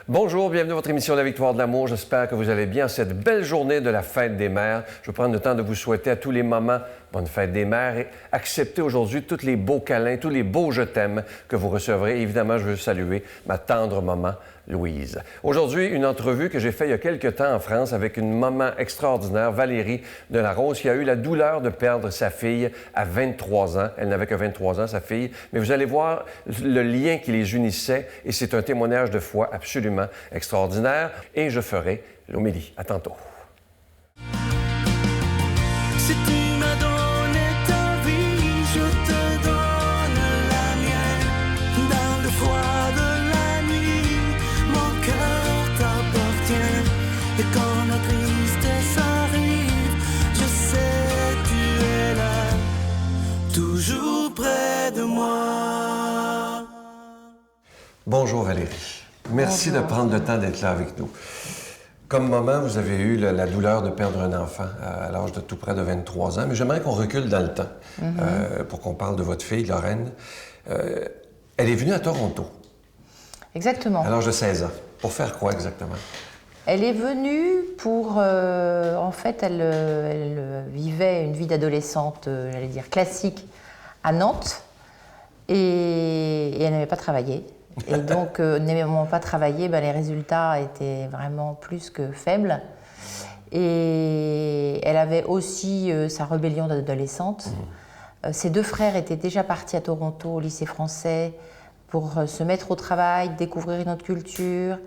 Bonjour, bienvenue à votre émission La Victoire de l'amour. J'espère que vous allez bien cette belle journée de la Fête des Mères. Je vais prendre le temps de vous souhaiter à tous les mamans bonne Fête des Mères et accepter aujourd'hui tous les beaux câlins, tous les beaux je t'aime que vous recevrez. Évidemment, je veux saluer ma tendre maman Louise. Aujourd'hui, une entrevue que j'ai faite il y a quelques temps en France avec une maman extraordinaire, Valérie Delarose, qui a eu la douleur de perdre sa fille à 23 ans. Elle n'avait que 23 ans, sa fille. Mais vous allez voir le lien qui les unissait et c'est un témoignage de foi absolument extraordinaire. Et je ferai l'homélie. À tantôt. Si tu m'as donné ta vie, je te donne la mienne. Dans le froid de la nuit, mon cœur t'appartient. Et quand la tristesse arrive, je sais tu es là, toujours près de moi. Bonjour Valérie. Merci de prendre le temps d'être là avec nous. Comme maman, vous avez eu la douleur de perdre un enfant à l'âge de tout près de 23 ans, mais j'aimerais qu'on recule dans le temps pour qu'on parle de votre fille, Lorraine. Elle est venue à Toronto. Exactement. À l'âge de 16 ans. Pour faire quoi exactement? Elle est venue pour... en fait, elle vivait une vie d'adolescente, j'allais dire, classique à Nantes, et elle n'aimait pas travailler. Et donc, n'aimant pas travailler, les résultats étaient vraiment plus que faibles. Et elle avait aussi sa rébellion d'adolescente. Ses deux frères étaient déjà partis à Toronto, au lycée français, pour se mettre au travail, découvrir une autre culture,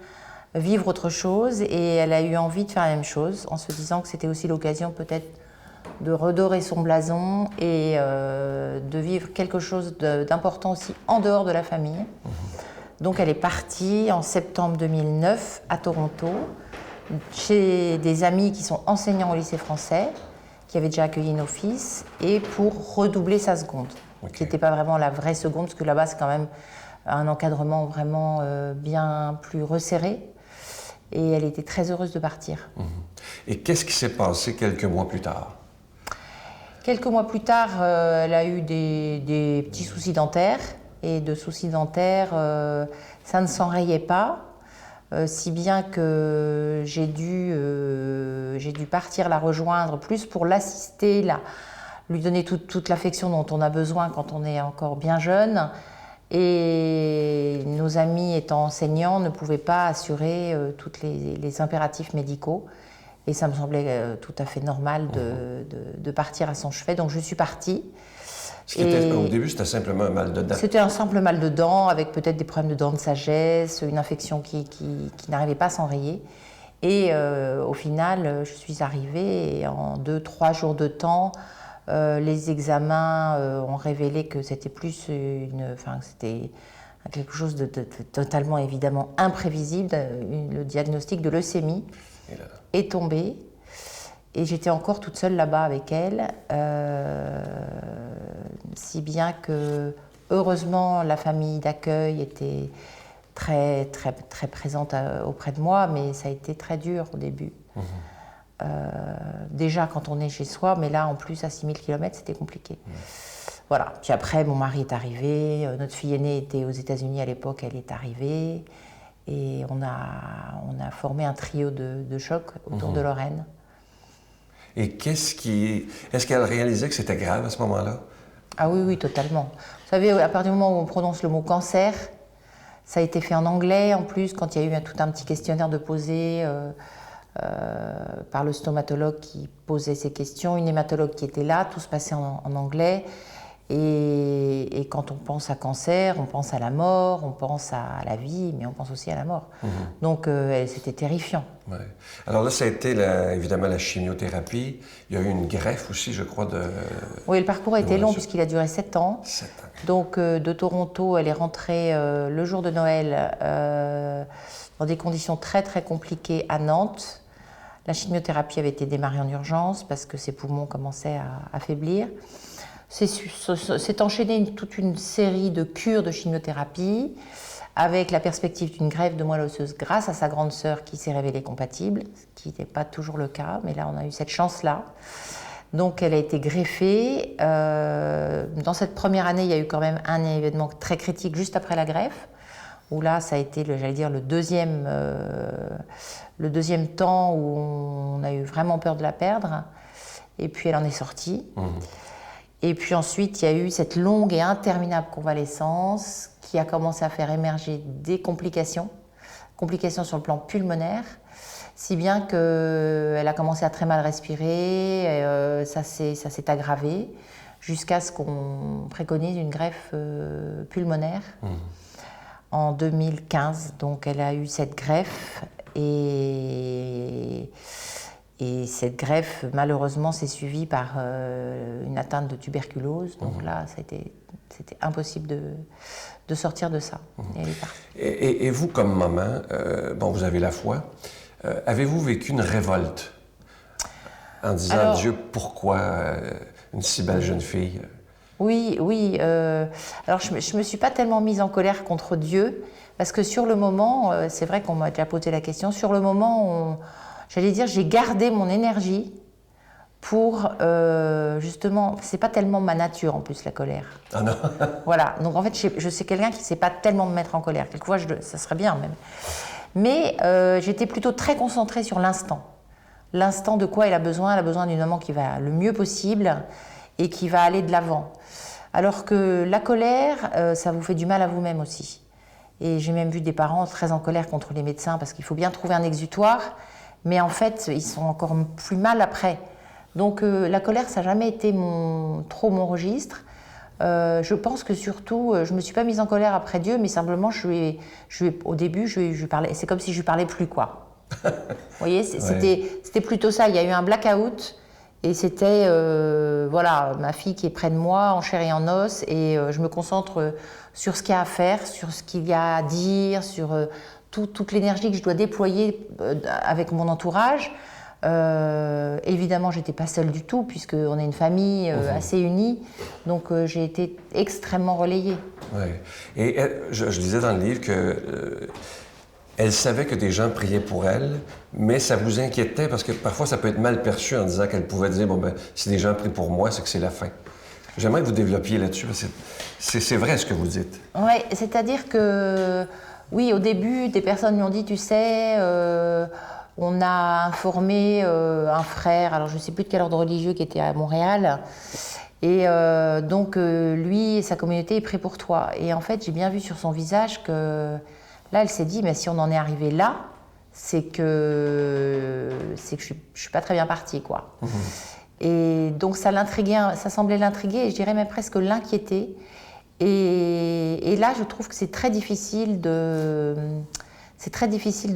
vivre autre chose. Et elle a eu envie de faire la même chose, en se disant que c'était aussi l'occasion peut-être de redorer son blason et de vivre quelque chose d'important aussi en dehors de la famille. Donc elle est partie en septembre 2009 à Toronto, chez des amis qui sont enseignants au lycée français, qui avaient déjà accueilli nos fils, et pour redoubler sa seconde, qui n'était pas vraiment la vraie seconde, parce que là-bas c'est quand même un encadrement vraiment bien plus resserré. Et elle était très heureuse de partir. Et qu'est-ce qui s'est passé quelques mois plus tard? Quelques mois plus tard, elle a eu des petits soucis dentaires. Et de soucis dentaires, ça ne s'enrayait pas, si bien que j'ai dû partir la rejoindre plus pour l'assister, lui donner toute l'affection dont on a besoin quand on est encore bien jeune. Et nos amis étant enseignants ne pouvaient pas assurer tous les impératifs médicaux. Et ça me semblait tout à fait normal de partir à son chevet. Donc je suis partie. Au début, c'était simplement un mal de dents. C'était un simple mal de dents, avec peut-être des problèmes de dents de sagesse, une infection qui n'arrivait pas à s'enrayer. Et au final, je suis arrivée et en 2-3 jours de temps, les examens ont révélé que c'était plus c'était quelque chose de totalement évidemment imprévisible. Le diagnostic de leucémie est tombé. Et j'étais encore toute seule là-bas avec elle, si bien que, heureusement, la famille d'accueil était très, très, très présente auprès de moi, mais ça a été très dur au début. Déjà quand on est chez soi, mais là, en plus, à 6000 km, c'était compliqué. Voilà. Puis après, mon mari est arrivé, notre fille aînée était aux États-Unis à l'époque, elle est arrivée, et on a formé un trio de choc autour de Lorraine. Et est-ce qu'elle réalisait que c'était grave à ce moment-là? Ah oui, totalement. Vous savez, à partir du moment où on prononce le mot cancer, ça a été fait en anglais en plus, quand il y a eu tout un petit questionnaire de poser par le stomatologue qui posait ces questions, une hématologue qui était là, tout se passait en anglais. Et quand on pense à cancer, on pense à la mort, on pense à la vie, mais on pense aussi à la mort. Donc c'était terrifiant. Ouais. Alors là, ça a été évidemment la chimiothérapie. Il y a eu une greffe aussi, je crois, Oui, le parcours a été long puisqu'il a duré 7 ans. 7 ans. Donc de Toronto, elle est rentrée le jour de Noël dans des conditions très très compliquées à Nantes. La chimiothérapie avait été démarrée en urgence parce que ses poumons commençaient à affaiblir. C'est enchaîné toute une série de cures de chimiothérapie avec la perspective d'une greffe de moelle osseuse grâce à sa grande sœur qui s'est révélée compatible, ce qui n'était pas toujours le cas, mais là on a eu cette chance-là. Donc elle a été greffée. Dans cette première année, il y a eu quand même un événement très critique juste après la greffe, où là, ça a été, j'allais dire, le deuxième temps où on a eu vraiment peur de la perdre. Et puis, elle en est sortie. Et puis ensuite, il y a eu cette longue et interminable convalescence qui a commencé à faire émerger des complications sur le plan pulmonaire, si bien qu'elle a commencé à très mal respirer, ça s'est aggravé, jusqu'à ce qu'on préconise une greffe pulmonaire en 2015. Donc elle a eu cette greffe et cette greffe, malheureusement, s'est suivie par une atteinte de tuberculose. Donc là, c'était impossible de sortir de ça. Et elle est partie. Et vous, comme maman, bon, vous avez la foi, avez-vous vécu une révolte en disant, Alors, Dieu, pourquoi une si belle jeune fille? Oui. Alors, je me suis pas tellement mise en colère contre Dieu, parce que sur le moment, c'est vrai qu'on m'a déjà posé la question, sur le moment, j'allais dire, j'ai gardé mon énergie pour, justement, c'est pas tellement ma nature en plus, la colère. Ah non? Voilà, donc en fait, je suis quelqu'un qui ne sait pas tellement me mettre en colère. Quelquefois, ça serait bien même. Mais j'étais plutôt très concentrée sur l'instant. L'instant de quoi elle a besoin d'une maman qui va le mieux possible et qui va aller de l'avant. Alors que la colère, ça vous fait du mal à vous-même aussi. Et j'ai même vu des parents très en colère contre les médecins parce qu'il faut bien trouver un exutoire, mais en fait, ils sont encore plus mal après. Donc la colère, ça n'a jamais été trop mon registre. Je pense que surtout, je ne me suis pas mise en colère après Dieu, mais simplement, au début, je lui parlais. C'est comme si je lui parlais plus, quoi. Vous voyez, c'était plutôt ça. Il y a eu un blackout et c'était, voilà, ma fille qui est près de moi, en chair et en os, et je me concentre sur ce qu'il y a à faire, sur ce qu'il y a à dire, sur toute l'énergie que je dois déployer avec mon entourage. Évidemment, j'étais pas seule du tout, puisqu'on est une famille assez unie, donc j'ai été extrêmement relayée. Oui. Et je lisais dans le livre que elle savait que des gens priaient pour elle, mais ça vous inquiétait parce que parfois ça peut être mal perçu en disant qu'elle pouvait dire, bon ben, si des gens prient pour moi, c'est que c'est la fin. J'aimerais que vous développiez là-dessus, parce que c'est vrai ce que vous dites. Oui, c'est-à-dire que, oui, au début, des personnes lui ont dit, tu sais, on a informé un frère, alors je ne sais plus de quel ordre religieux, qui était à Montréal, et donc lui et sa communauté, ils prient pour toi. Et en fait, j'ai bien vu sur son visage que là, elle s'est dit, mais si on en est arrivé là, c'est que je suis pas très bien partie, quoi. Et donc ça semblait l'intriguer, et je dirais même presque l'inquiéter. Et là, je trouve que c'est très difficile de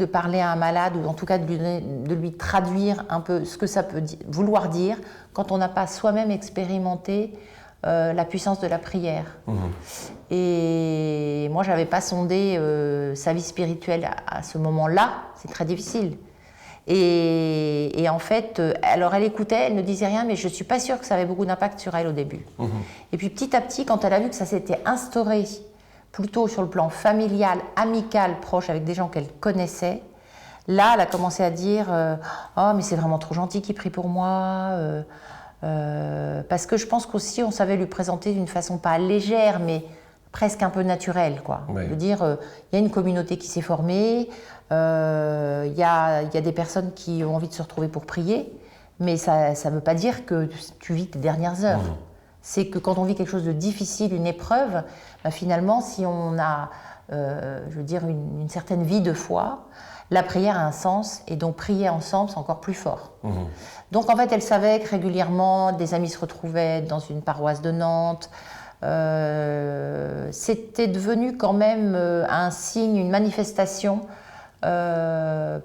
parler à un malade, ou en tout cas de lui traduire un peu ce que ça peut vouloir dire quand on n'a pas soi-même expérimenté la puissance de la prière. Et moi, je n'avais pas sondé sa vie spirituelle à ce moment-là, c'est très difficile. Et en fait, alors elle écoutait, elle ne disait rien, mais je ne suis pas sûre que ça avait beaucoup d'impact sur elle au début. Et puis petit à petit, quand elle a vu que ça s'était instauré plutôt sur le plan familial, amical, proche, avec des gens qu'elle connaissait, là, elle a commencé à dire « Oh, mais c'est vraiment trop gentil qu'il prie pour moi ». Parce que je pense qu'aussi, on savait lui présenter d'une façon pas légère, mais presque un peu naturelle, quoi. Oui. De dire, il y a une communauté qui s'est formée, il y a des personnes qui ont envie de se retrouver pour prier, mais ça ne veut pas dire que tu vis tes dernières heures. C'est que quand on vit quelque chose de difficile, une épreuve, ben finalement, si on a, je veux dire, une certaine vie de foi, la prière a un sens, et donc prier ensemble, c'est encore plus fort. Donc en fait, elle savait que régulièrement, des amis se retrouvaient dans une paroisse de Nantes. C'était devenu quand même un signe, une manifestation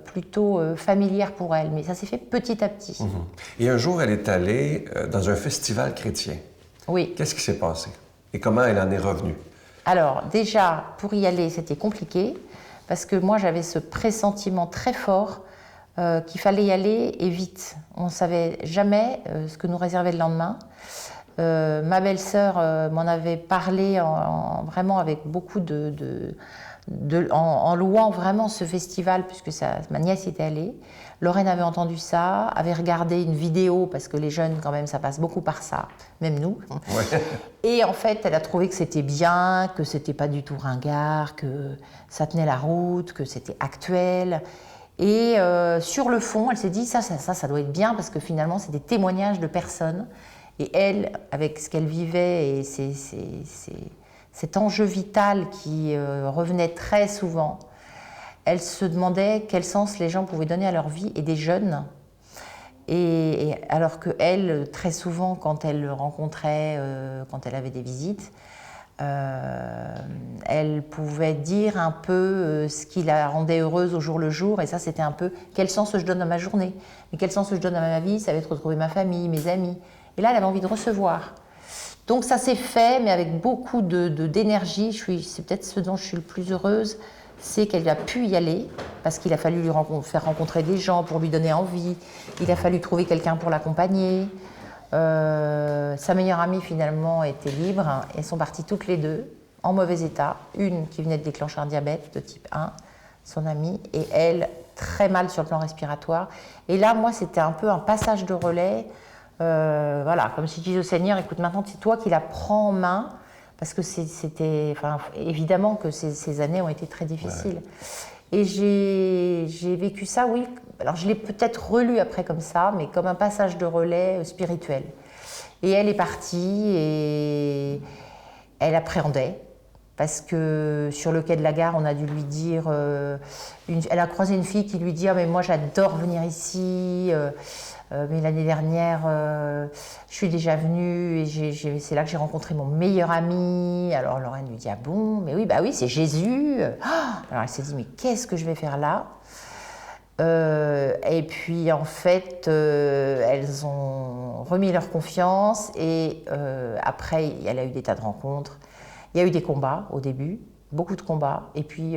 plutôt familière pour elle, mais ça s'est fait petit à petit. Et un jour, elle est allée dans un festival chrétien. Oui. Qu'est-ce qui s'est passé? Et comment elle en est revenue? Alors déjà, pour y aller, c'était compliqué, parce que moi, j'avais ce pressentiment très fort qu'il fallait y aller et vite. On ne savait jamais ce que nous réservait le lendemain. Ma belle-sœur m'en avait parlé vraiment avec beaucoup de en louant vraiment ce festival, puisque ma nièce y était allée. Lorraine avait entendu ça, avait regardé une vidéo, parce que les jeunes, quand même, ça passe beaucoup par ça, même nous. Ouais. Et en fait, elle a trouvé que c'était bien, que c'était pas du tout ringard, que ça tenait la route, que c'était actuel. Et sur le fond, elle s'est dit, ça doit être bien, parce que finalement, c'est des témoignages de personnes. Et elle, avec ce qu'elle vivait et cet enjeu vital qui revenait très souvent, elle se demandait quel sens les gens pouvaient donner à leur vie, et des jeunes. Et alors qu'elle, très souvent, quand elle le rencontrait, quand elle avait des visites, elle pouvait dire un peu ce qui la rendait heureuse au jour le jour. Et ça, c'était un peu quel sens je donne à ma journée. Mais quel sens je donne à ma vie, ça va être retrouver ma famille, mes amis. Et là, elle avait envie de recevoir. Donc ça s'est fait, mais avec beaucoup d'énergie. C'est peut-être ce dont je suis le plus heureuse, c'est qu'elle a pu y aller, parce qu'il a fallu lui faire rencontrer des gens pour lui donner envie. Il a fallu trouver quelqu'un pour l'accompagner. Sa meilleure amie, finalement, était libre. Elles sont parties toutes les deux, en mauvais état. Une qui venait de déclencher un diabète de type 1, son amie, et elle, très mal sur le plan respiratoire. Et là, moi, c'était un peu un passage de relais. Voilà, comme si tu dis au Seigneur, écoute, maintenant c'est toi qui la prends en main, parce que évidemment que ces années ont été très difficiles. Ouais. Et j'ai vécu ça, oui. Alors je l'ai peut-être relu après comme ça, mais comme un passage de relais spirituel. Et elle est partie et elle appréhendait, parce que sur le quai de la gare, on a dû lui dire, elle a croisé une fille qui lui dit, ah, mais moi j'adore venir ici. Mais l'année dernière, je suis déjà venue et c'est là que j'ai rencontré mon meilleur ami. Alors Lorraine lui dit, ah bon, mais oui, bah oui, c'est Jésus. Alors elle s'est dit, mais qu'est-ce que je vais faire là? Et puis en fait, elles ont remis leur confiance et après, elle a eu des tas de rencontres. Il y a eu des combats au début, beaucoup de combats. Et puis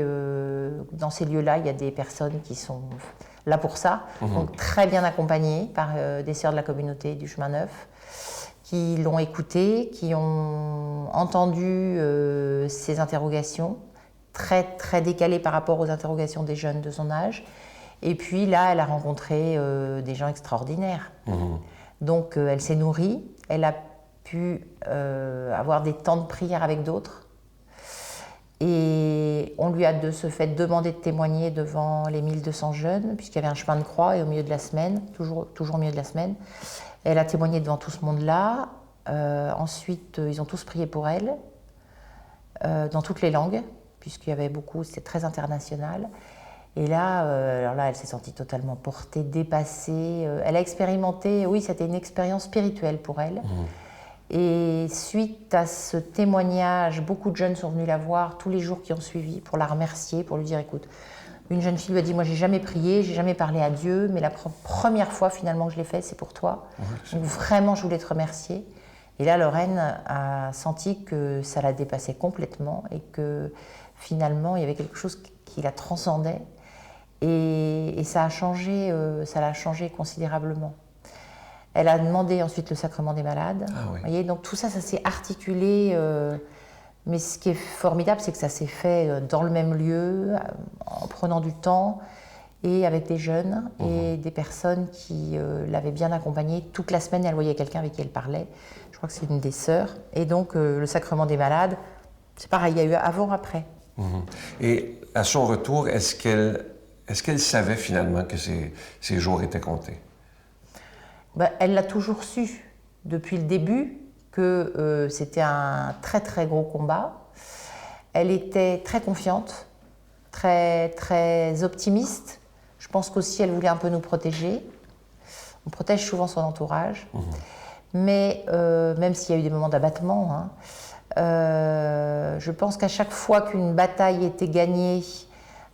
dans ces lieux-là, il y a des personnes qui sont là pour ça, donc très bien accompagnés par des sœurs de la communauté du Chemin Neuf, qui l'ont écoutée, qui ont entendu ses interrogations, très, très décalées par rapport aux interrogations des jeunes de son âge. Et puis là, elle a rencontré des gens extraordinaires. Donc elle s'est nourrie, elle a pu avoir des temps de prière avec d'autres. Et on lui a de ce fait demandé de témoigner devant les 1200 jeunes, puisqu'il y avait un chemin de croix et au milieu de la semaine, toujours au milieu de la semaine. Elle a témoigné devant tout ce monde-là. Ensuite, ils ont tous prié pour elle, dans toutes les langues, puisqu'il y avait beaucoup, c'était très international. Et là, alors là, elle s'est sentie totalement portée, dépassée. Elle a expérimenté, oui, c'était une expérience spirituelle pour elle. Et suite à ce témoignage, beaucoup de jeunes sont venus la voir tous les jours qui ont suivi pour la remercier, pour lui dire, écoute, une jeune fille lui a dit, moi j'ai jamais prié, j'ai jamais parlé à Dieu, mais la première fois finalement que je l'ai fait, c'est pour toi. Donc vraiment, je voulais te remercier. Et là, Lorraine a senti que ça la dépassait complètement et que finalement, il y avait quelque chose qui la transcendait. Et ça l'a changé considérablement. Elle a demandé ensuite le sacrement des malades. Ah oui. Vous voyez, donc tout ça, ça s'est articulé. Mais ce qui est formidable, c'est que ça s'est fait dans le même lieu, en prenant du temps, et avec des jeunes et des personnes qui l'avaient bien accompagnée. Toute la semaine, elle voyait quelqu'un avec qui elle parlait. Je crois que c'est une des sœurs. Et donc, le sacrement des malades, c'est pareil, il y a eu avant, après. Et à son retour, est-ce qu'elle savait finalement que ses jours étaient comptés? Ben, elle l'a toujours su depuis le début que c'était un très très gros combat. Elle était très confiante, très très optimiste. Je pense qu'aussi elle voulait un peu nous protéger. On protège souvent son entourage, mais même s'il y a eu des moments d'abattement, je pense qu'à chaque fois qu'une bataille était gagnée,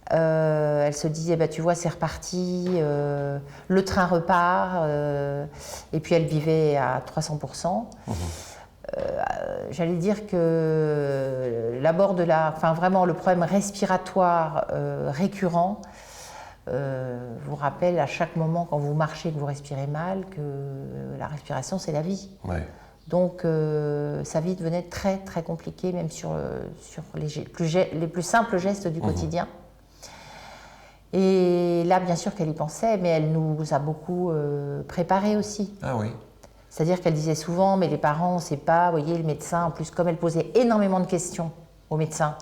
elle se disait, bah, tu vois, c'est reparti, le train repart, et puis elle vivait à 300%. J'allais dire que l'abord vraiment le problème respiratoire récurrent vous rappelle à chaque moment quand vous marchez, que vous respirez mal, que la respiration c'est la vie. Ouais. Donc sa vie devenait très très compliquée, même sur les plus simples gestes du quotidien. Et là, bien sûr qu'elle y pensait, mais elle nous a beaucoup préparés aussi. Ah oui. C'est-à-dire qu'elle disait souvent, mais les parents, on ne sait pas, vous voyez, le médecin, en plus, comme elle posait énormément de questions aux médecins,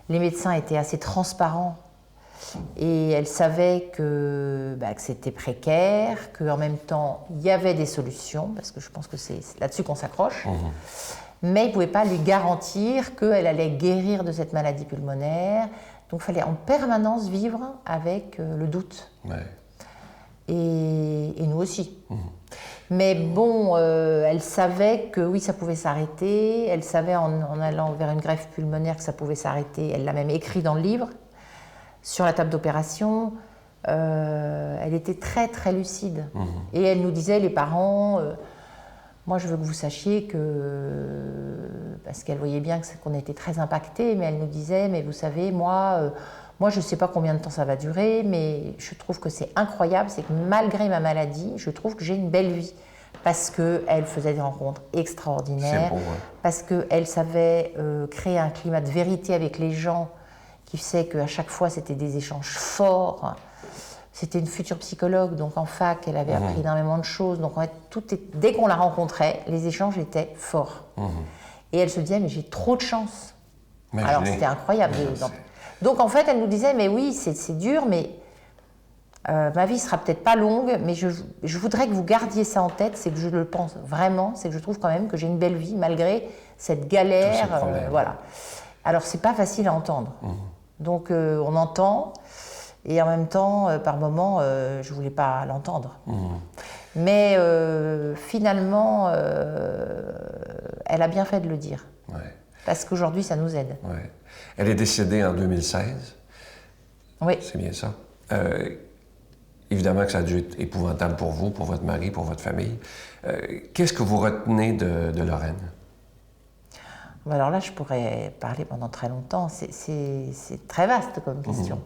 les médecins étaient assez transparents et elle savait que c'était précaire, qu'en même temps, il y avait des solutions, parce que je pense que c'est là-dessus qu'on s'accroche, mais ils ne pouvaient pas lui garantir qu'elle allait guérir de cette maladie pulmonaire. Donc il fallait en permanence vivre avec le doute. Ouais. Et nous aussi. Mais bon, elle savait que oui, ça pouvait s'arrêter. Elle savait en allant vers une greffe pulmonaire que ça pouvait s'arrêter. Elle l'a même écrit dans le livre, sur la table d'opération. Elle était très très lucide. Et elle nous disait, les parents, moi je veux que vous sachiez que... Parce qu'elle voyait bien qu'on était très impactés, mais elle nous disait, mais vous savez, moi je ne sais pas combien de temps ça va durer, mais je trouve que c'est incroyable, c'est que malgré ma maladie, je trouve que j'ai une belle vie. Parce qu'elle faisait des rencontres extraordinaires, C'est beau, ouais. parce qu'elle savait créer un climat de vérité avec les gens, qui faisait qu'à chaque fois c'était des échanges forts. C'était une future psychologue, donc en fac, elle avait appris énormément de choses. Donc en fait, dès qu'on la rencontrait, les échanges étaient forts. Et elle se disait, mais j'ai trop de chance. Imaginez. Alors c'était incroyable. Donc en fait, elle nous disait, mais oui, c'est dur, mais ma vie sera peut-être pas longue, mais je voudrais que vous gardiez ça en tête, c'est que je le pense vraiment, c'est que je trouve quand même que j'ai une belle vie, malgré cette galère. Voilà. Alors c'est pas facile à entendre. Donc on entend, et en même temps, par moments, je voulais pas l'entendre. Mais finalement, elle a bien fait de le dire. Ouais. Parce qu'aujourd'hui, ça nous aide. Ouais. Elle est décédée en 2016. Oui. C'est bien ça. Évidemment que ça a dû être épouvantable pour vous, pour votre mari, pour votre famille. Qu'est-ce que vous retenez de Lorraine? Alors là, je pourrais parler pendant très longtemps. C'est très vaste comme question.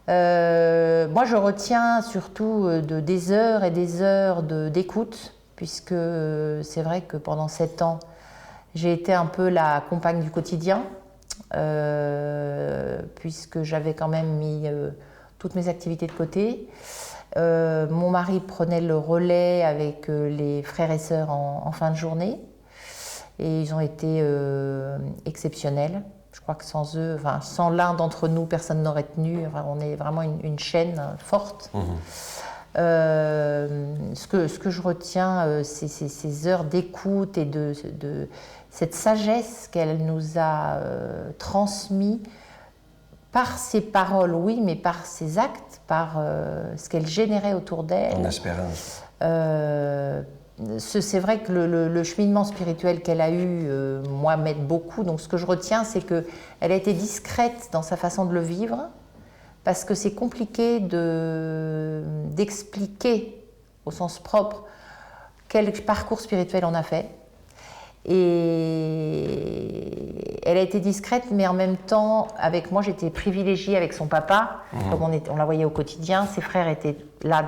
Moi, je retiens surtout des heures et des heures d'écoute, puisque c'est vrai que pendant 7 ans, j'ai été un peu la compagne du quotidien, puisque j'avais quand même mis toutes mes activités de côté. Mon mari prenait le relais avec les frères et sœurs en fin de journée, et ils ont été exceptionnels. Je crois que sans eux, sans l'un d'entre nous, personne n'aurait tenu. On est vraiment une chaîne forte. Ce que je retiens, c'est ces heures d'écoute et de cette sagesse qu'elle nous a transmis par ses paroles, oui, mais par ses actes, par ce qu'elle générait autour d'elle. En espérance. C'est vrai que le cheminement spirituel qu'elle a eu, moi, m'aide beaucoup. Donc ce que je retiens, c'est qu'elle a été discrète dans sa façon de le vivre, parce que c'est compliqué d'expliquer au sens propre quel parcours spirituel on a fait. Et elle a été discrète, mais en même temps, avec moi, j'étais privilégiée avec son papa, comme on la voyait au quotidien. Ses frères étaient là,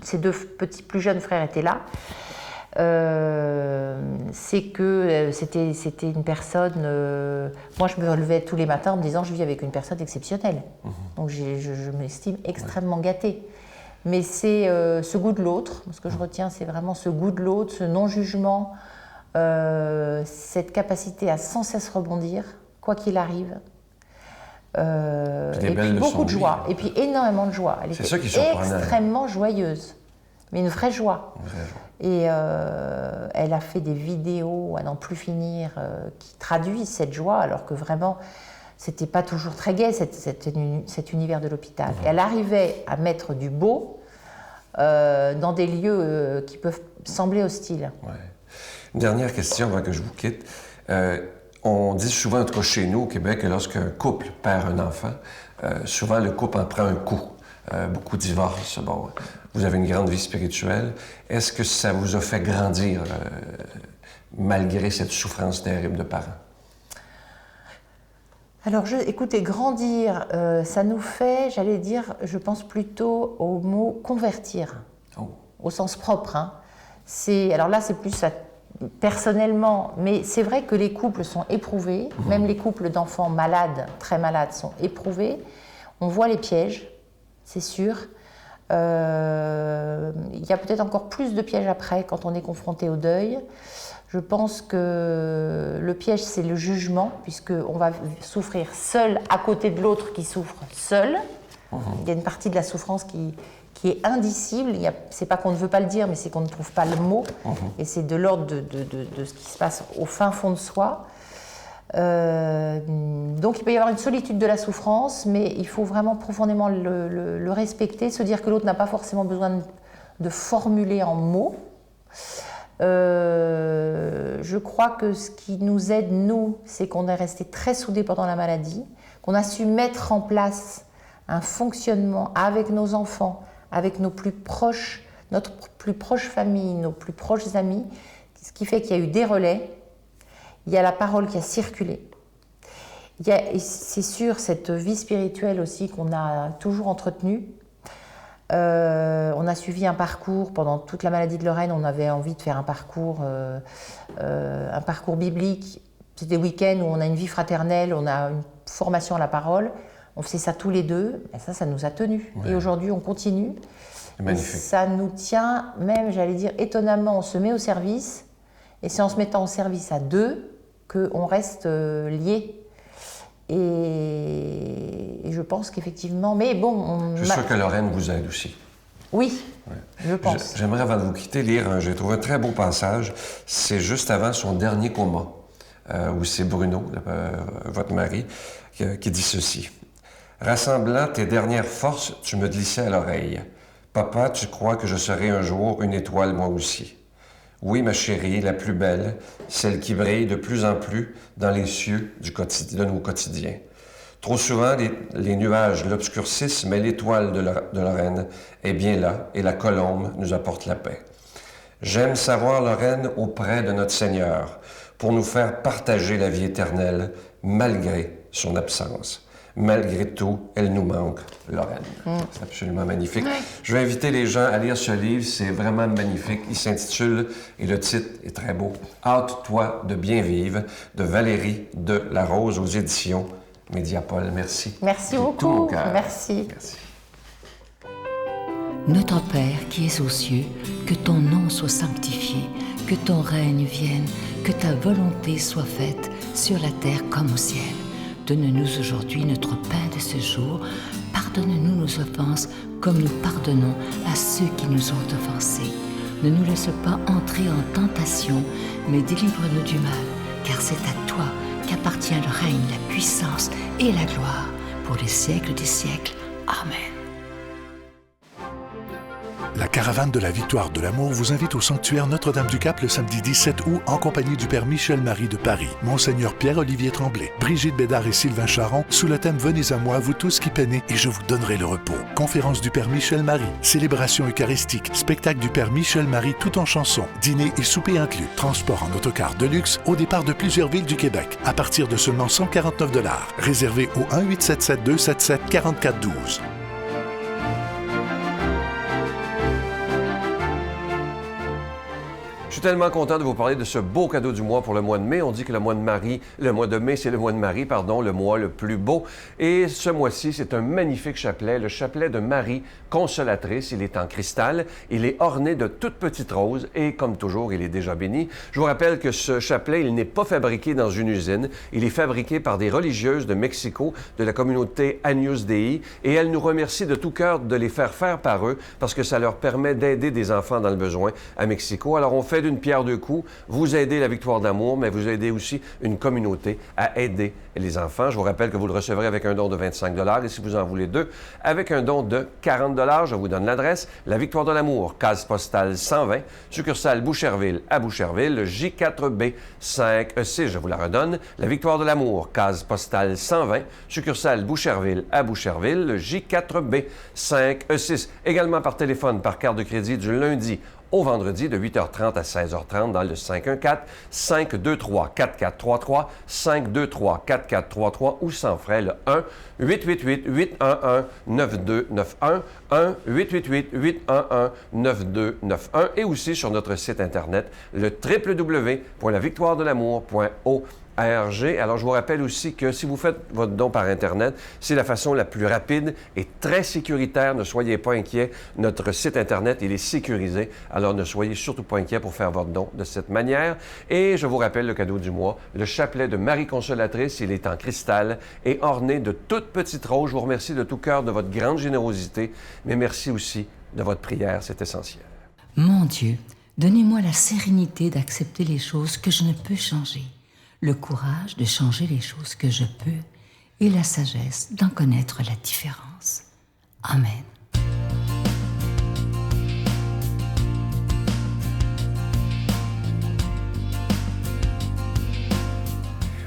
ses 2 petits plus jeunes frères étaient là. C'est que c'était une personne... moi, je me levais tous les matins en me disant, je vis avec une personne exceptionnelle. Donc, je m'estime extrêmement gâtée. Mais c'est ce goût de l'autre. Ce que je retiens, c'est vraiment ce goût de l'autre, ce non-jugement, cette capacité à sans cesse rebondir, quoi qu'il arrive. Et puis beaucoup de joie, et puis énormément de joie. Elle était extrêmement joyeuse, mais une vraie joie. Et elle a fait des vidéos à n'en plus finir qui traduisent cette joie, alors que vraiment, c'était pas toujours très gai cet univers de l'hôpital. Et elle arrivait à mettre du beau dans des lieux qui peuvent sembler hostiles. Ouais. Une dernière question avant que je vous quitte. On dit souvent, en tout cas chez nous au Québec, que lorsqu'un couple perd un enfant, souvent le couple en prend un coup. Beaucoup divorcent. Bon, vous avez une grande vie spirituelle. Est-ce que ça vous a fait grandir malgré cette souffrance terrible de parents? Alors, écoutez, grandir, ça nous fait, j'allais dire, je pense plutôt au mot convertir, au sens propre. Alors là, c'est plus personnellement, mais c'est vrai que les couples sont éprouvés, même les couples d'enfants malades, très malades, sont éprouvés. On voit les pièges, c'est sûr. Il y a peut-être encore plus de pièges après quand on est confronté au deuil. Je pense que le piège, c'est le jugement, puisqu'on va souffrir seul à côté de l'autre qui souffre seul. Il y a une partie de la souffrance qui est indicible. C'est pas qu'on ne veut pas le dire, mais c'est qu'on ne trouve pas le mot. Et c'est de l'ordre de ce qui se passe au fin fond de soi. Donc il peut y avoir une solitude de la souffrance, mais il faut vraiment profondément le respecter, se dire que l'autre n'a pas forcément besoin de formuler en mots. Je crois que ce qui nous aide, nous, c'est qu'on est resté très soudés pendant la maladie, qu'on a su mettre en place un fonctionnement avec nos enfants, avec nos plus proches, notre plus proche famille, nos plus proches amis, ce qui fait qu'il y a eu des relais, il y a la parole qui a circulé. Il y a, et c'est sûr, cette vie spirituelle aussi qu'on a toujours entretenue. On a suivi un parcours pendant toute la maladie de Lorraine. On avait envie de faire un parcours biblique. C'est des week-ends où on a une vie fraternelle, on a une formation à la parole. On faisait ça tous les deux. Et ça nous a tenus. Ouais. Et aujourd'hui, on continue. Magnifique. Et ça nous tient, même, j'allais dire, étonnamment, on se met au service. Et c'est en se mettant au service à deux qu'on reste liés. Et je pense qu'effectivement, mais bon... Je suis sûr que Lorraine vous aide aussi. Oui, ouais. Je pense. J'aimerais, avant de vous quitter, lire, j'ai trouvé un très beau passage. C'est juste avant son dernier coma, où c'est Bruno, votre mari, qui dit ceci. « Rassemblant tes dernières forces, tu me glissais à l'oreille. Papa, tu crois que je serai un jour une étoile moi aussi. Oui, ma chérie, la plus belle, celle qui brille de plus en plus dans les cieux de nos quotidiens. Trop souvent, les nuages l'obscurcissent, mais l'étoile de Lorraine est bien là et la colombe nous apporte la paix. J'aime savoir Lorraine auprès de notre Seigneur pour nous faire partager la vie éternelle malgré son absence. Malgré tout, elle nous manque, Lorraine. C'est absolument magnifique. Je vais inviter les gens à lire ce livre. C'est vraiment magnifique. Il s'intitule, et le titre est très beau, « Hâte-toi de bien vivre » de Valérie de La Rose aux éditions Médiapol. Merci. Merci beaucoup. Merci. Merci. Notre Père qui es aux cieux, que ton nom soit sanctifié, que ton règne vienne, que ta volonté soit faite sur la terre comme au ciel. Donne-nous aujourd'hui notre pain de ce jour. Pardonne-nous nos offenses, comme nous pardonnons à ceux qui nous ont offensés. Ne nous laisse pas entrer en tentation, mais délivre-nous du mal, car c'est à toi qu'appartient le règne, la puissance et la gloire, pour les siècles des siècles. Amen. La caravane de la Victoire de l'Amour vous invite au sanctuaire Notre-Dame-du-Cap le samedi 17 août en compagnie du Père Michel-Marie de Paris, Monseigneur Pierre-Olivier Tremblay, Brigitte Bédard et Sylvain Charon, sous le thème « Venez à moi, vous tous qui peinez, et je vous donnerai le repos ». Conférence du Père Michel-Marie, célébration eucharistique, spectacle du Père Michel-Marie tout en chansons, dîner et souper inclus, transport en autocar de luxe au départ de plusieurs villes du Québec, à partir de seulement 149 $. Réservé au 1-877-277-4412. Je suis tellement content de vous parler de ce beau cadeau du mois pour le mois de mai. On dit que le mois de mai, c'est le mois de Marie, le mois le plus beau. Et ce mois-ci, c'est un magnifique chapelet, le chapelet de Marie consolatrice. Il est en cristal, il est orné de toutes petites roses et comme toujours, il est déjà béni. Je vous rappelle que ce chapelet, il n'est pas fabriqué dans une usine. Il est fabriqué par des religieuses de Mexico, de la communauté Agnus Dei, et elles nous remercient de tout cœur de les faire par eux parce que ça leur permet d'aider des enfants dans le besoin à Mexico. Alors, on fait d'une pierre deux coups. Vous aidez la Victoire d'amour, mais vous aidez aussi une communauté à aider les enfants. Je vous rappelle que vous le recevrez avec un don de 25 $ et si vous en voulez deux, avec un don de 40 $. Je vous donne l'adresse. La Victoire de l'amour, case postale 120, succursale Boucherville à Boucherville, J4B 5E6. Je vous la redonne. La Victoire de l'amour, case postale 120, succursale Boucherville à Boucherville, J4B 5E6. Également par téléphone, par carte de crédit du lundi au vendredi de 8h30 à 16h30 dans le 514-523-4433, 523-4433 ou sans frais le 1-888-811-9291, 1-888-811-9291 et aussi sur notre site Internet, le www.lavictoiredelamour.org. Alors, je vous rappelle aussi que si vous faites votre don par Internet, c'est la façon la plus rapide et très sécuritaire. Ne soyez pas inquiets. Notre site Internet, il est sécurisé. Alors, ne soyez surtout pas inquiets pour faire votre don de cette manière. Et je vous rappelle le cadeau du mois, le chapelet de Marie Consolatrice. Il est en cristal et orné de toutes petites roses. Je vous remercie de tout cœur de votre grande générosité, mais merci aussi de votre prière. C'est essentiel. Mon Dieu, donnez-moi la sérénité d'accepter les choses que je ne peux changer, le courage de changer les choses que je peux et la sagesse d'en connaître la différence. Amen.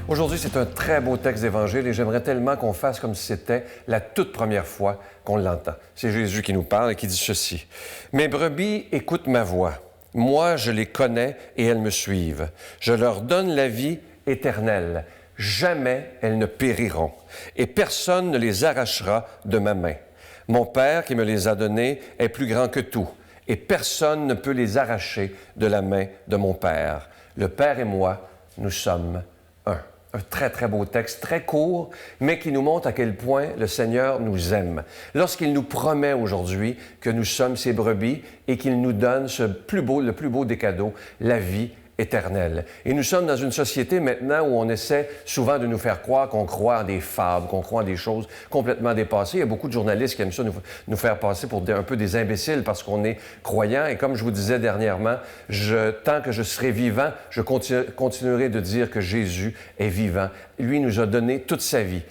Aujourd'hui, c'est un très beau texte d'Évangile et j'aimerais tellement qu'on fasse comme si c'était la toute première fois qu'on l'entend. C'est Jésus qui nous parle et qui dit ceci. « Mes brebis écoutent ma voix. Moi, je les connais et elles me suivent. Je leur donne la vie éternelle. Jamais elles ne périront et personne ne les arrachera de ma main. Mon Père qui me les a donnés est plus grand que tout et personne ne peut les arracher de la main de mon Père. Le Père et moi, nous sommes un. » Un très, très beau texte, très court, mais qui nous montre à quel point le Seigneur nous aime. Lorsqu'il nous promet aujourd'hui que nous sommes ses brebis et qu'il nous donne le plus beau des cadeaux, la vie éternelle. Et nous sommes dans une société maintenant où on essaie souvent de nous faire croire qu'on croit en des fables, qu'on croit en des choses complètement dépassées. Il y a beaucoup de journalistes qui aiment ça nous faire passer pour un peu des imbéciles parce qu'on est croyants. Et comme je vous disais dernièrement, tant que je serai vivant, je continuerai de dire que Jésus est vivant. Lui nous a donné toute sa vie.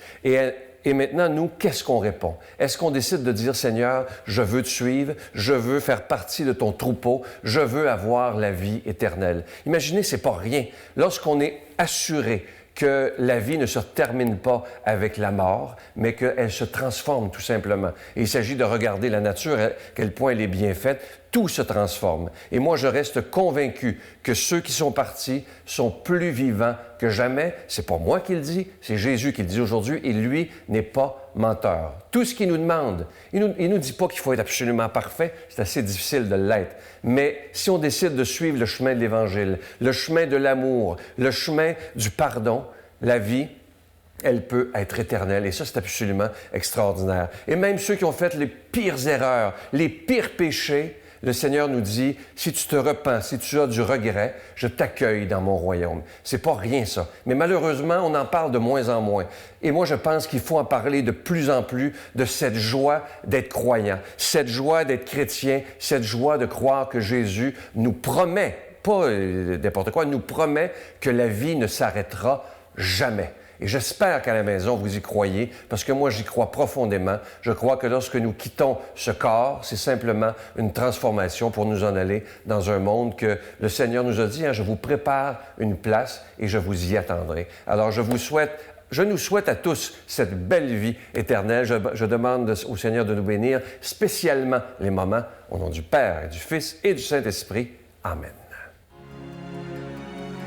Et maintenant, nous, qu'est-ce qu'on répond? Est-ce qu'on décide de dire, Seigneur, je veux te suivre, je veux faire partie de ton troupeau, je veux avoir la vie éternelle? Imaginez, c'est pas rien. Lorsqu'on est assuré que la vie ne se termine pas avec la mort, mais qu'elle se transforme tout simplement. Et il s'agit de regarder la nature, à quel point elle est bien faite, tout se transforme. Et moi, je reste convaincu que ceux qui sont partis sont plus vivants que jamais. C'est pas moi qui le dis, c'est Jésus qui le dit aujourd'hui, et lui n'est pas menteur. Tout ce qu'il nous demande, il nous dit pas qu'il faut être absolument parfait, c'est assez difficile de l'être. Mais si on décide de suivre le chemin de l'Évangile, le chemin de l'amour, le chemin du pardon, la vie, elle peut être éternelle. Et ça, c'est absolument extraordinaire. Et même ceux qui ont fait les pires erreurs, les pires péchés, le Seigneur nous dit, si tu te repens, si tu as du regret, je t'accueille dans mon royaume. C'est pas rien, ça. Mais malheureusement, on en parle de moins en moins. Et moi, je pense qu'il faut en parler de plus en plus de cette joie d'être croyant, cette joie d'être chrétien, cette joie de croire que Jésus nous promet, pas n'importe quoi, nous promet que la vie ne s'arrêtera jamais. Et j'espère qu'à la maison, vous y croyez, parce que moi, j'y crois profondément. Je crois que lorsque nous quittons ce corps, c'est simplement une transformation pour nous en aller dans un monde que le Seigneur nous a dit, je vous prépare une place et je vous y attendrai. Alors, je nous souhaite à tous cette belle vie éternelle. Je demande au Seigneur de nous bénir, spécialement les moments, au nom du Père, et du Fils et du Saint-Esprit. Amen.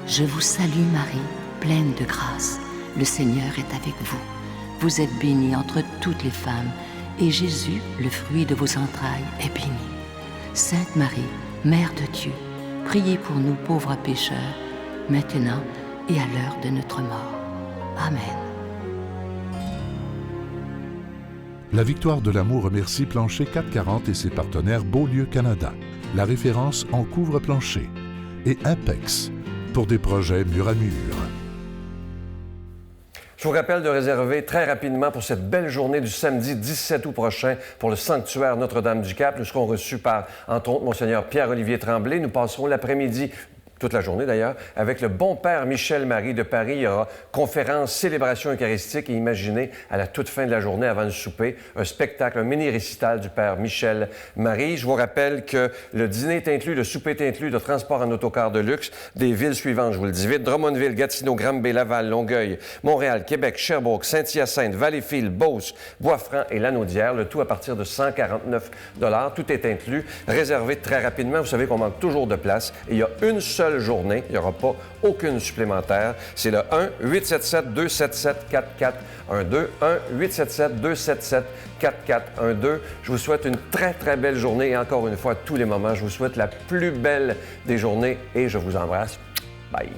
Je vous salue Marie, pleine de grâce. Le Seigneur est avec vous. Vous êtes bénie entre toutes les femmes, et Jésus, le fruit de vos entrailles, est béni. Sainte Marie, Mère de Dieu, priez pour nous pauvres pécheurs, maintenant et à l'heure de notre mort. Amen. La Victoire de l'amour remercie Plancher 440 et ses partenaires Beaulieu Canada. La référence en couvre-plancher. Et Impex, pour des projets mur à mur. Je vous rappelle de réserver très rapidement pour cette belle journée du samedi 17 août prochain pour le sanctuaire Notre-Dame-du-Cap. Nous serons reçus par, entre autres, Monseigneur Pierre-Olivier Tremblay. Nous passerons l'après-midi toute la journée d'ailleurs, avec le bon père Michel-Marie de Paris. Il y aura conférence, célébration eucharistique et imaginez, à la toute fin de la journée, avant le souper, un spectacle, un mini-récital du père Michel-Marie. Je vous rappelle que le dîner est inclus, le souper est inclus, le transport en autocar de luxe des villes suivantes, je vous le dis vite, Drummondville, Gatineau, Granby, Laval, Longueuil, Montréal, Québec, Sherbrooke, Saint-Hyacinthe, Valleyfield, Beauce, Bois-Franc et Lanaudière, le tout à partir de 149 $. Tout est inclus, réservé très rapidement. Vous savez qu'on manque toujours de place et il y a une seule journée, il n'y aura pas aucune supplémentaire. C'est le 1-877-277-4412, 1-877-277-4412. Je vous souhaite une très, très belle journée et encore une fois, à tous les moments, je vous souhaite la plus belle des journées et je vous embrasse. Bye!